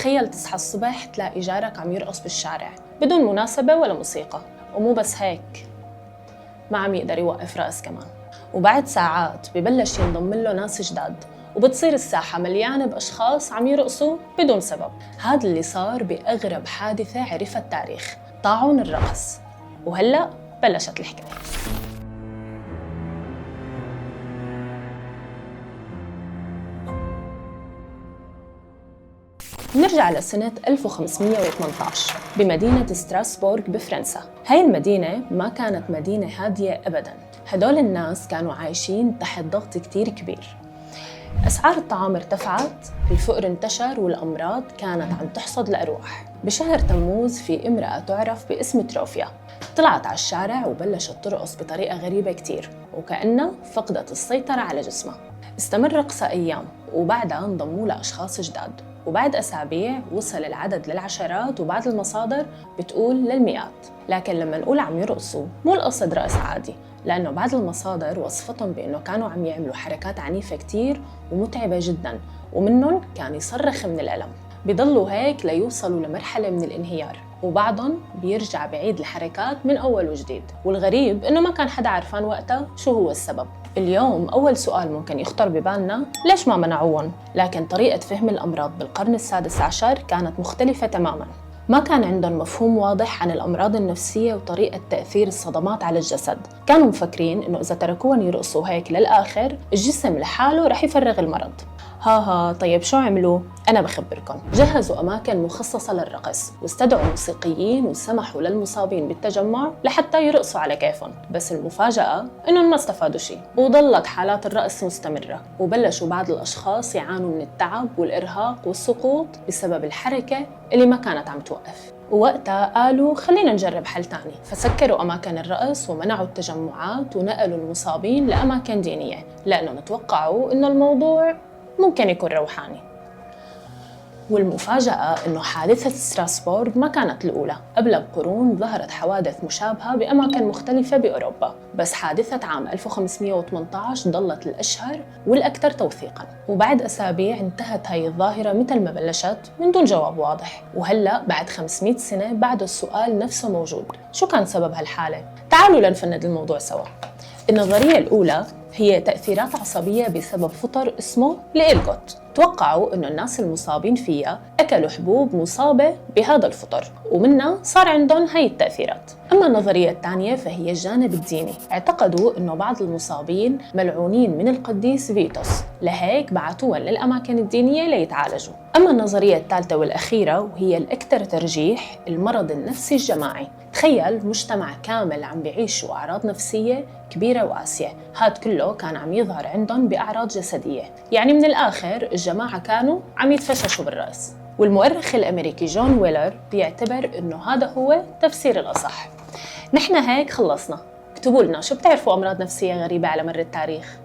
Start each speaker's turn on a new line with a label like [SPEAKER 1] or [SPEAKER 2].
[SPEAKER 1] تخيل تصحى الصبح تلاقي جارك عم يرقص بالشارع بدون مناسبة ولا موسيقى، ومو بس هيك، ما عم يقدر يوقف رقص كمان. وبعد ساعات ببلش ينضم له ناس جداد، وبتصير الساحة مليانة بأشخاص عم يرقصوا بدون سبب. هذا اللي صار بأغرب حادثة عرفها التاريخ، طاعون الرقص. وهلأ بلشت الحكاية. نرجع لسنة 1518 بمدينة ستراسبورغ بفرنسا. هاي المدينة ما كانت مدينة هادية أبداً، هدول الناس كانوا عايشين تحت ضغط كتير كبير. أسعار الطعام ارتفعت، الفقر انتشر، والأمراض كانت عم تحصد الأرواح. بشهر تموز في امرأة تعرف باسم تروفيا طلعت على الشارع وبلشت ترقص بطريقة غريبة كتير، وكأنها فقدت السيطرة على جسمها. استمر رقصها أيام، وبعدها انضموا لها أشخاص جداد، وبعد أسابيع وصل العدد للعشرات، وبعض المصادر بتقول للمئات. لكن لما نقول عم يرقصوا مو القصد رقص عادي، لأنه بعض المصادر وصفتهم بأنه كانوا عم يعملوا حركات عنيفة كتير ومتعبة جداً، ومنهم كان يصرخ من الألم. بيضلوا هيك ليوصلوا لمرحلة من الانهيار، وبعضهم بيرجع بعيد الحركات من أول وجديد. والغريب إنه ما كان حدا عرفان وقتها شو هو السبب. اليوم أول سؤال ممكن يخطر ببالنا ليش ما منعوهم؟ لكن طريقة فهم الأمراض بالقرن السادس عشر كانت مختلفة تماماً. ما كان عندهم مفهوم واضح عن الأمراض النفسية وطريقة تأثير الصدمات على الجسد. كانوا مفكرين إنه إذا تركوهم يرقصوا هيك للآخر الجسم لحاله رح يفرغ المرض. طيب شو عملوا؟ أنا بخبركم. جهزوا أماكن مخصصة للرقص، واستدعوا موسيقيين، وسمحوا للمصابين بالتجمع لحتى يرقصوا على كيفهم. بس المفاجأة إنهم ما استفادوا شيء، وظلت حالات الرقص مستمرة، وبلشوا بعض الأشخاص يعانوا من التعب والإرهاق والسقوط بسبب الحركة اللي ما كانت عم توقف. ووقتها قالوا خلينا نجرب حل تاني، فسكروا أماكن الرقص ومنعوا التجمعات ونقلوا المصابين لأماكن دينية، لأنهم توقعوا إنه الموضوع ممكن يكون روحاني. والمفاجأة إنه حادثة ستراسبورغ ما كانت الأولى. قبل بقرون ظهرت حوادث مشابهة بأماكن مختلفة بأوروبا، بس حادثة عام 1518 ظلت الأشهر والأكثر توثيقاً. وبعد أسابيع انتهت هاي الظاهرة مثل ما بلشت من دون جواب واضح. وهلأ بعد 500 سنة بعد السؤال نفسه موجود، شو كان سبب هالحالة؟ تعالوا لنفند الموضوع سوا. النظرية الأولى هي تأثيرات عصبية بسبب فطر اسمه الإيرغوت. توقعوا إنه الناس المصابين فيها أكلوا حبوب مصابة بهذا الفطر، ومنها صار عندهم هاي التأثيرات. أما النظرية الثانية فهي الجانب الديني. اعتقدوا إنه بعض المصابين ملعونين من القديس فيتوس، لهيك بعتوهم للأماكن الدينية ليتعالجوا. أما النظرية الثالثة والأخيرة وهي الأكثر ترجيح، المرض النفسي الجماعي. تخيل مجتمع كامل عم بيعيشوا أعراض نفسية كبيرة وقاسية، هاد كله كان عم يظهر عندهم بأعراض جسدية. يعني من الآخر الجماعة كانوا عم يتفششوا بالرأس. والمؤرخ الأمريكي جون ويلر بيعتبر إنه هذا هو تفسير الأصح. نحن هيك خلصنا. اكتبوا لنا شو بتعرفوا أمراض نفسية غريبة على مر التاريخ.